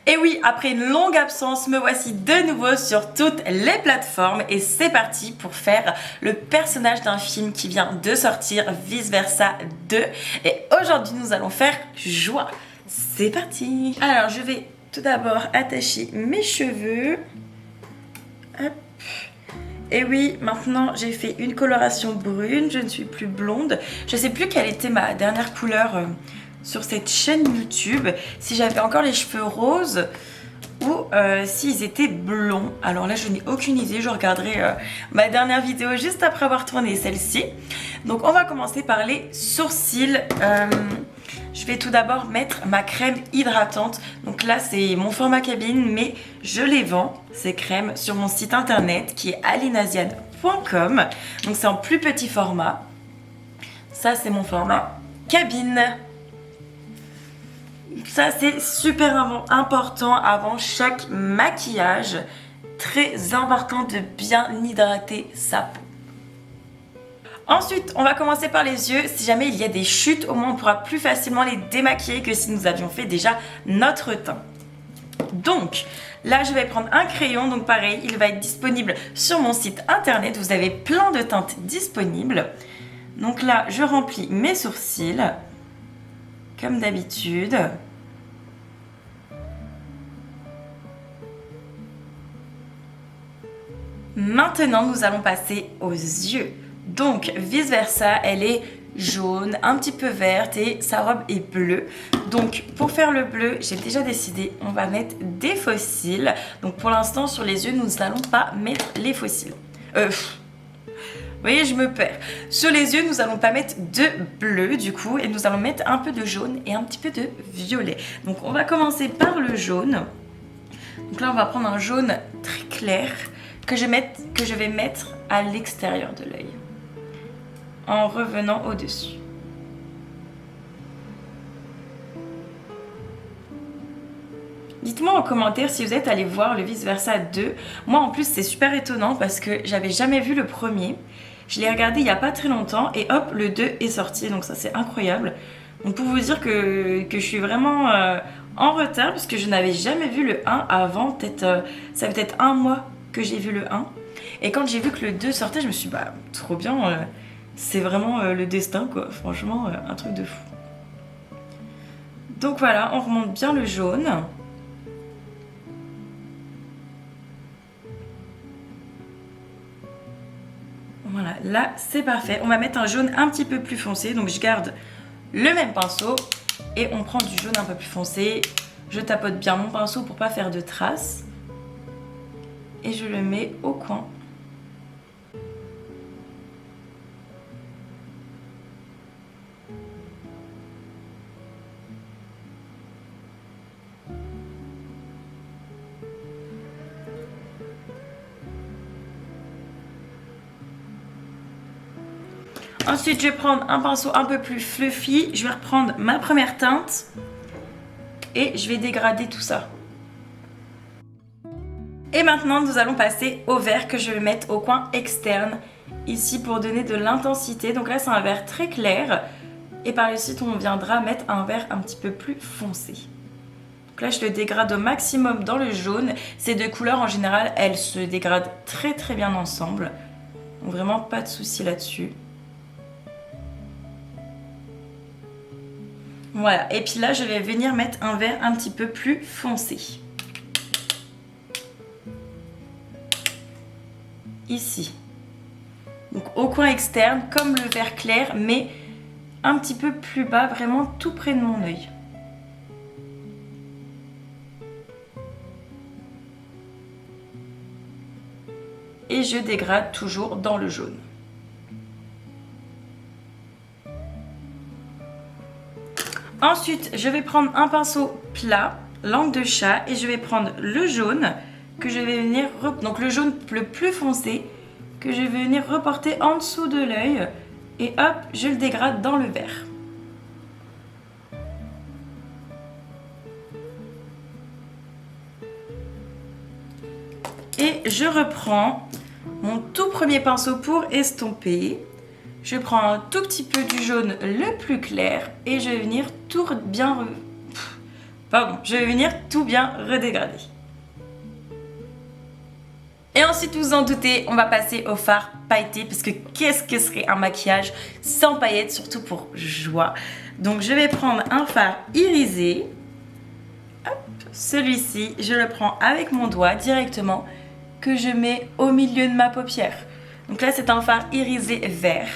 Et oui, après une longue absence, me voici de nouveau sur toutes les plateformes et c'est parti pour faire le personnage d'un film qui vient de sortir, Vice Versa 2. Et aujourd'hui, nous allons faire Joie. C'est parti. Alors, je vais tout d'abord attacher mes cheveux. Hop. Et oui, maintenant j'ai fait une coloration brune, je ne suis plus blonde. Je sais plus quelle était ma dernière couleur sur cette chaîne YouTube, si j'avais encore les cheveux roses ou s'ils étaient blonds. Alors là je n'ai aucune idée, je regarderai ma dernière vidéo juste après avoir tourné celle-ci. Donc on va commencer par les sourcils. Je vais tout d'abord mettre ma crème hydratante. Donc là c'est mon format cabine mais je les vends, ces crèmes, sur mon site internet qui est alinasian.com. Donc c'est en plus petit format. Ça c'est mon format cabine. Ça c'est super important avant chaque maquillage. Très important de bien hydrater sa peau. Ensuite, on va commencer par les yeux. Si jamais il y a des chutes, au moins on pourra plus facilement les démaquiller que si nous avions fait déjà notre teint. Donc, là je vais prendre un crayon. Donc pareil, il va être disponible sur mon site internet. Vous avez plein de teintes disponibles. Donc là, je remplis mes sourcils, comme d'habitude. Maintenant, nous allons passer aux yeux. Donc, Vice Versa, elle est jaune, un petit peu verte et sa robe est bleue. Donc, pour faire le bleu, j'ai déjà décidé, on va mettre des faux cils. Donc, pour l'instant, sur les yeux, nous n'allons pas mettre les faux cils. Vous voyez, je me perds. Sur les yeux, nous n'allons pas mettre de bleu, du coup, et nous allons mettre un peu de jaune et un petit peu de violet. Donc, on va commencer par le jaune. Donc là, on va prendre un jaune très clair que je vais mettre à l'extérieur de l'œil en revenant au-dessus. Dites-moi en commentaire si vous êtes allé voir le Vice Versa 2. Moi en plus c'est super étonnant parce que j'avais jamais vu le premier. Je l'ai regardé il n'y a pas très longtemps et hop, le 2 est sorti, donc ça c'est incroyable. Donc pour vous dire que je suis vraiment en retard parce que je n'avais jamais vu le 1 avant, ça fait peut-être un mois que j'ai vu le 1. Et quand j'ai vu que le 2 sortait, je me suis dit bah trop bien, c'est vraiment le destin quoi, franchement un truc de fou. Donc voilà, on remonte bien le jaune. Voilà, là c'est parfait. On va mettre un jaune un petit peu plus foncé, donc je garde le même pinceau et on prend du jaune un peu plus foncé. Je tapote bien mon pinceau pour pas faire de traces. Et je le mets au coin. Ensuite, je vais prendre un pinceau un peu plus fluffy. Je vais reprendre ma première teinte et je vais dégrader tout ça. Et maintenant, nous allons passer au vert que je vais mettre au coin externe, ici pour donner de l'intensité. Donc là, c'est un vert très clair. Et par la suite, on viendra mettre un vert un petit peu plus foncé. Donc là, je le dégrade au maximum dans le jaune. Ces deux couleurs, en général, elles se dégradent très très bien ensemble. Donc vraiment, pas de souci là-dessus. Voilà, et puis là, je vais venir mettre un vert un petit peu plus foncé. Ici. Donc au coin externe, comme le vert clair, mais un petit peu plus bas, vraiment tout près de mon œil. Et je dégrade toujours dans le jaune. Ensuite, je vais prendre un pinceau plat, langue de chat, et je vais prendre le jaune que je vais venir, donc le jaune le plus foncé, que je vais venir reporter en dessous de l'œil, et hop, je le dégrade dans le vert. Et je reprends mon tout premier pinceau pour estomper. Je prends un tout petit peu du jaune le plus clair et je vais venir tout bien Pardon, je vais venir tout bien redégrader. Et ensuite, vous en doutez, on va passer au fard pailleté parce que qu'est-ce que serait un maquillage sans paillettes, surtout pour joie. Donc je vais prendre un fard irisé. Hop, celui-ci, je le prends avec mon doigt directement que je mets au milieu de ma paupière. Donc là, c'est un fard irisé vert.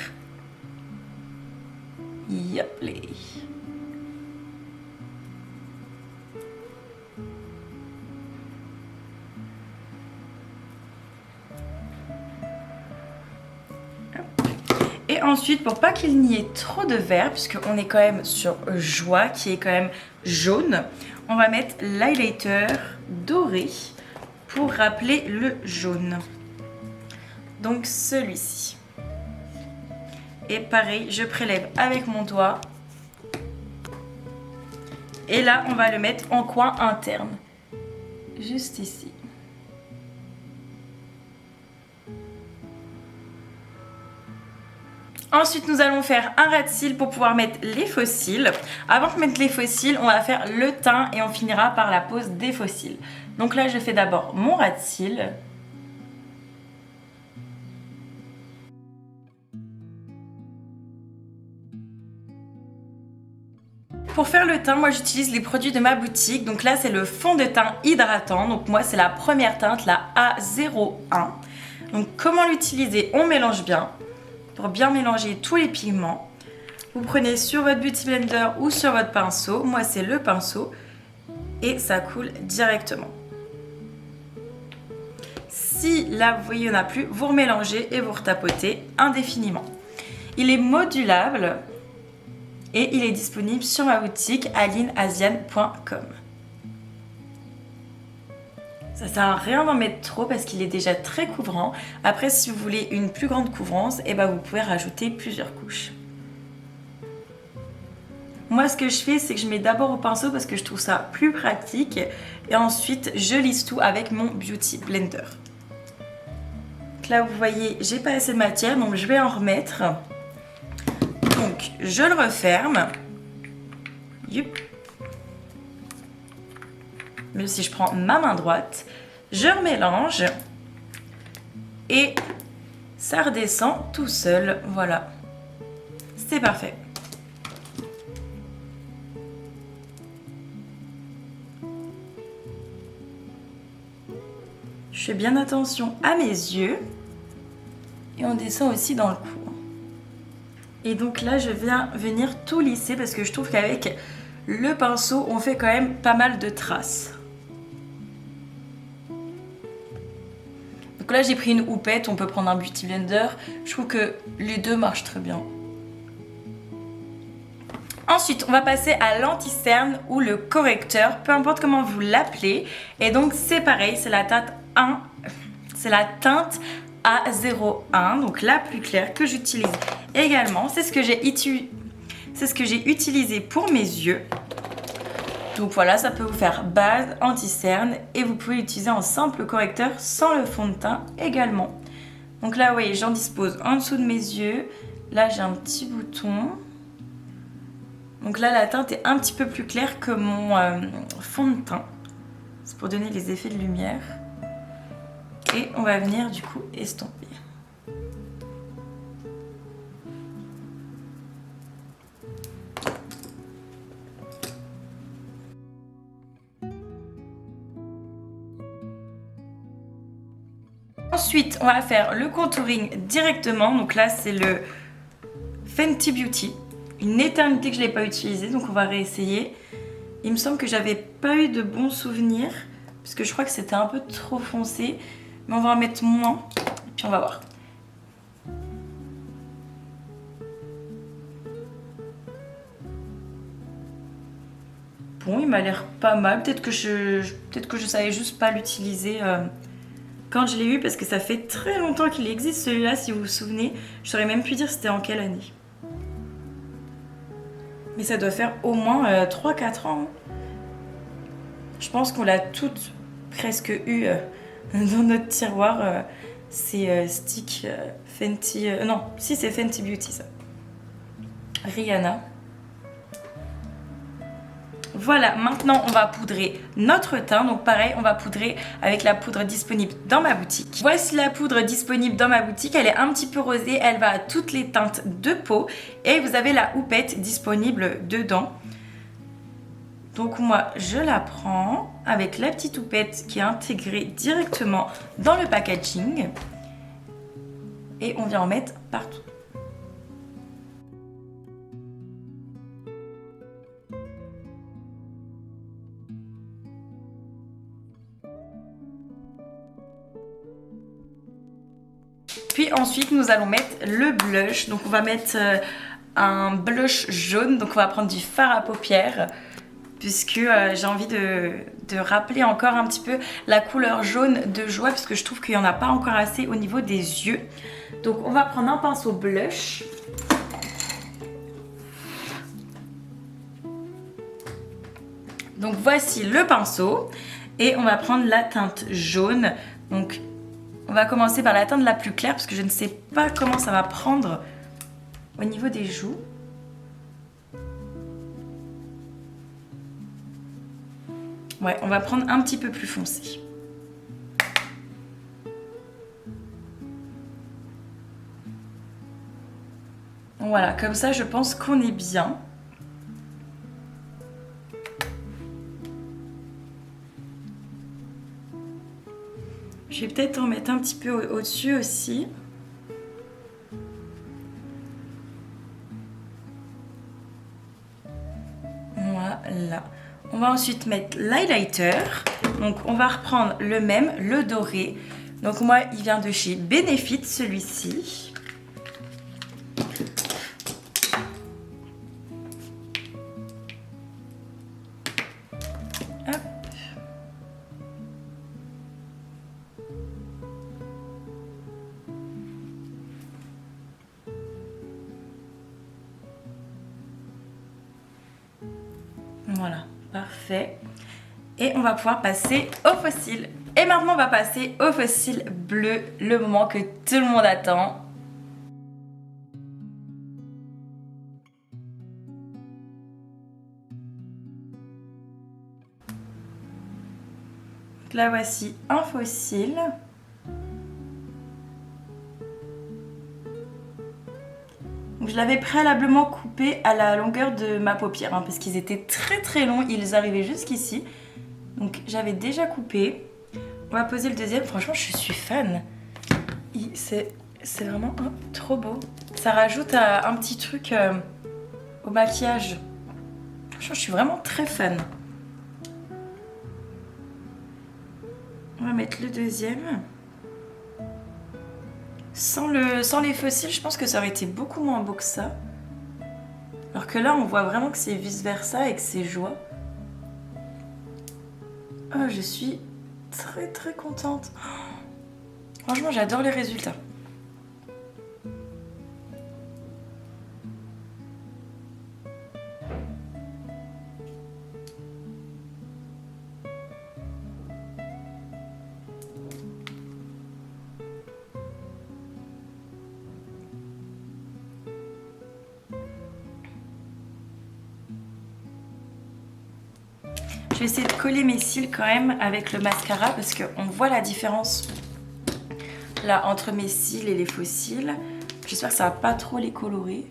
Yoplé. Et ensuite, pour pas qu'il n'y ait trop de vert, puisqu'on est quand même sur joie, qui est quand même jaune, on va mettre l'highlighter doré pour rappeler le jaune. Donc celui-ci. Et pareil, je prélève avec mon doigt. Et là, on va le mettre en coin interne. Juste ici. Ensuite, nous allons faire un ras de cils pour pouvoir mettre les faux cils. Avant de mettre les faux cils, on va faire le teint et on finira par la pose des faux cils. Donc là, je fais d'abord mon ras de cils. Pour faire le teint, moi j'utilise les produits de ma boutique. Donc là, c'est le fond de teint hydratant. Donc moi, c'est la première teinte, la A01. Donc comment l'utiliser? On mélange bien. Pour bien mélanger tous les pigments, vous prenez sur votre Beauty Blender ou sur votre pinceau. Moi, c'est le pinceau et ça coule directement. Si là, vous voyez, il n'y en a plus, vous remélangez et vous retapotez indéfiniment. Il est modulable et il est disponible sur ma boutique alineasian.com. Ça sert à rien d'en mettre trop parce qu'il est déjà très couvrant. Après, si vous voulez une plus grande couvrance, eh ben, vous pouvez rajouter plusieurs couches. Moi, ce que je fais, c'est que je mets d'abord au pinceau parce que je trouve ça plus pratique. Et ensuite, je lisse tout avec mon Beauty Blender. Donc là, vous voyez, j'ai pas assez de matière, donc je vais en remettre. Donc, je le referme. Youp. Mais si je prends ma main droite, je remélange et ça redescend tout seul. Voilà, c'est parfait. Je fais bien attention à mes yeux et on descend aussi dans le cou. Et donc là, je viens venir tout lisser parce que je trouve qu'avec le pinceau, on fait quand même pas mal de traces. Donc là, j'ai pris une houppette, on peut prendre un Beauty Blender. Je trouve que les deux marchent très bien. Ensuite, on va passer à l'anti-cerne ou le correcteur, peu importe comment vous l'appelez. Et donc, c'est pareil, c'est la teinte 1, c'est la teinte A01, donc la plus claire que j'utilise également. C'est ce que j'ai utilisé pour mes yeux. Donc voilà, ça peut vous faire base, anti-cerne et vous pouvez l'utiliser en simple correcteur sans le fond de teint également. Donc là, vous voyez, j'en dispose en dessous de mes yeux. Là, j'ai un petit bouton. Donc là, la teinte est un petit peu plus claire que mon fond de teint. C'est pour donner les effets de lumière. Et on va venir du coup estomper. Ensuite, on va faire le contouring directement. Donc là, c'est le Fenty Beauty. Une éternité que je ne l'ai pas utilisé, donc on va réessayer. Il me semble que j'avais pas eu de bons souvenirs, parce que je crois que c'était un peu trop foncé. Mais on va en mettre moins, et puis on va voir. Bon, il m'a l'air pas mal. Peut-être que je savais juste pas l'utiliser quand je l'ai eu, parce que ça fait très longtemps qu'il existe celui-là, si vous vous souvenez. Je saurais même plus dire c'était en quelle année. Mais ça doit faire au moins 3-4 ans. Je pense qu'on l'a toutes presque eu dans notre tiroir. C'est Stick Fenty... non, si c'est Fenty Beauty ça. Rihanna. Voilà, maintenant on va poudrer notre teint. Donc pareil, on va poudrer avec la poudre disponible dans ma boutique. Voici la poudre disponible dans ma boutique. Elle est un petit peu rosée, elle va à toutes les teintes de peau. Et vous avez la houppette disponible dedans. Donc moi, je la prends avec la petite houppette qui est intégrée directement dans le packaging. Et on vient en mettre partout. Puis ensuite, nous allons mettre le blush. Donc on va mettre un blush jaune. Donc on va prendre du fard à paupières. Puisque j'ai envie de rappeler encore un petit peu la couleur jaune de Joie. Parce que je trouve qu'il n'y en a pas encore assez au niveau des yeux. Donc on va prendre un pinceau blush. Donc voici le pinceau. Et on va prendre la teinte jaune. Donc on va commencer par la teinte la plus claire parce que je ne sais pas comment ça va prendre au niveau des joues. Ouais, on va prendre un petit peu plus foncé. Voilà, comme ça je pense qu'on est bien. Je vais peut-être en mettre un petit peu au-dessus aussi. Voilà. On va ensuite mettre l'highlighter. Donc on va reprendre le même, le doré. Donc moi, il vient de chez Benefit, celui-ci. Hop. Voilà, parfait. Et on va pouvoir passer au fossile. Et maintenant, on va passer au fossile bleu, le moment que tout le monde attend. Donc là, voici un fossile. Donc, je l'avais préalablement coupé à la longueur de ma paupière, hein, parce qu'ils étaient très très longs, ils arrivaient jusqu'ici. Donc j'avais déjà coupé. On va poser le deuxième. Franchement, je suis fan. C'est vraiment trop beau. Ça rajoute un petit truc au maquillage. Franchement, je suis vraiment très fan. On va mettre le deuxième. Sans les fossiles, je pense que ça aurait été beaucoup moins beau que ça. Alors que là, on voit vraiment que c'est vice versa et que c'est Joie. Oh, je suis très très contente. Oh, franchement, j'adore les résultats. Je vais essayer de coller mes cils quand même avec le mascara parce qu'on voit la différence là entre mes cils et les faux cils. J'espère que ça va pas trop les colorer.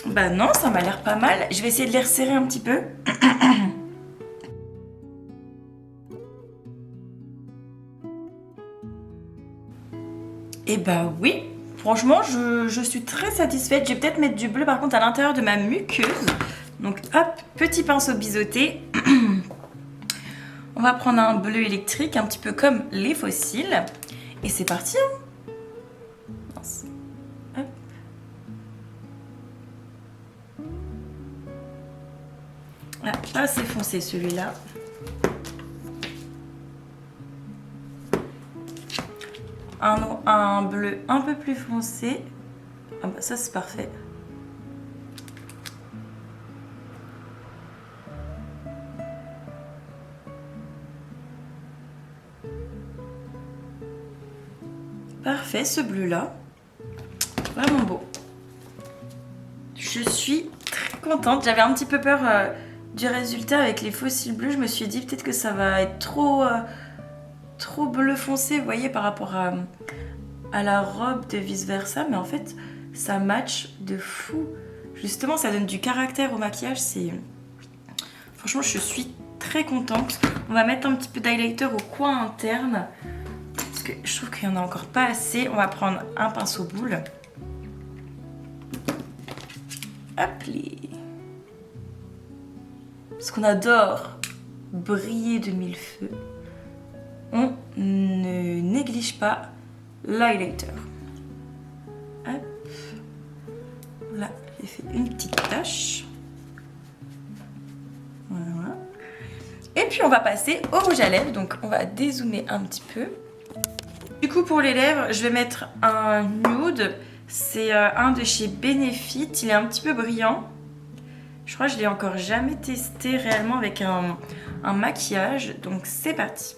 Bah non, ça m'a l'air pas mal. Je vais essayer de les resserrer un petit peu. Et bah oui, franchement, je suis très satisfaite. Je vais peut-être mettre du bleu par contre à l'intérieur de ma muqueuse. Donc hop, petit pinceau biseauté. On va prendre un bleu électrique, un petit peu comme les fossiles. Et c'est parti, hein. Mince. Hop. Ah, pas assez foncé celui-là. Un bleu un peu plus foncé. Ah bah ça c'est parfait. fait ce bleu là. Vraiment beau. Je suis très contente. J'avais un petit peu peur du résultat avec les fossiles bleus. Je me suis dit peut-être que ça va être trop bleu foncé, vous voyez, par rapport à la robe de Vice Versa. Mais en fait, ça match de fou. Justement, ça donne du caractère au maquillage. Franchement, je suis très contente. On va mettre un petit peu d'highlighter au coin interne. Parce que je trouve qu'il n'y en a encore pas assez. On va prendre un pinceau boule. Hop les. Parce qu'on adore briller de mille feux. On ne néglige pas l'highlighter. Hop. Là, j'ai fait une petite tache. Voilà. Et puis on va passer au rouge à lèvres. Donc on va dézoomer un petit peu. Du coup pour les lèvres, je vais mettre un nude. C'est un de chez Benefit. Il est un petit peu brillant. Je crois que je l'ai encore jamais testé réellement avec un maquillage. Donc c'est parti.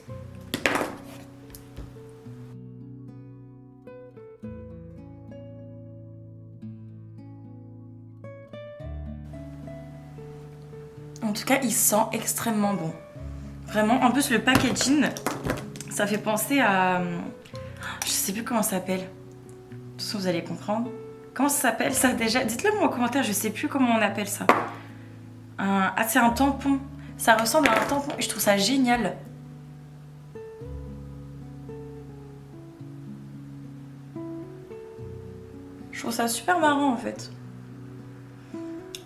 En tout cas, il sent extrêmement bon. Vraiment. En plus, le packaging, ça fait penser à... Je sais plus comment ça s'appelle. De toute façon, vous allez comprendre. Comment ça s'appelle ça déjà? Dites-le moi en commentaire, je sais plus comment on appelle ça. Ah, c'est un tampon. Ça ressemble à un tampon et je trouve ça génial. Je trouve ça super marrant en fait.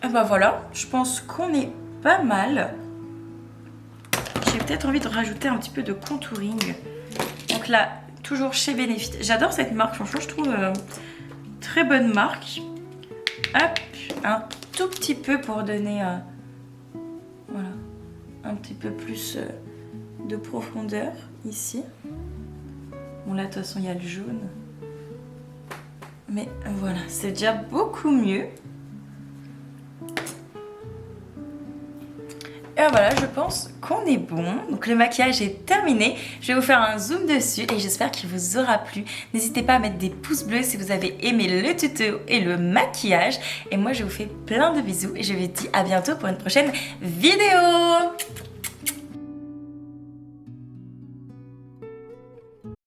Et bah voilà, je pense qu'on est pas mal. J'ai peut-être envie de rajouter un petit peu de contouring. Donc là, toujours chez Benefit. J'adore cette marque, franchement, je trouve très bonne marque. Hop, un tout petit peu pour donner voilà, un petit peu plus de profondeur ici. Bon là, de toute façon, il y a le jaune. Mais voilà, c'est déjà beaucoup mieux. Et voilà, je pense qu'on est bon. Donc le maquillage est terminé. Je vais vous faire un zoom dessus et j'espère qu'il vous aura plu. N'hésitez pas à mettre des pouces bleus si vous avez aimé le tuto et le maquillage. Et moi, je vous fais plein de bisous et je vous dis à bientôt pour une prochaine vidéo.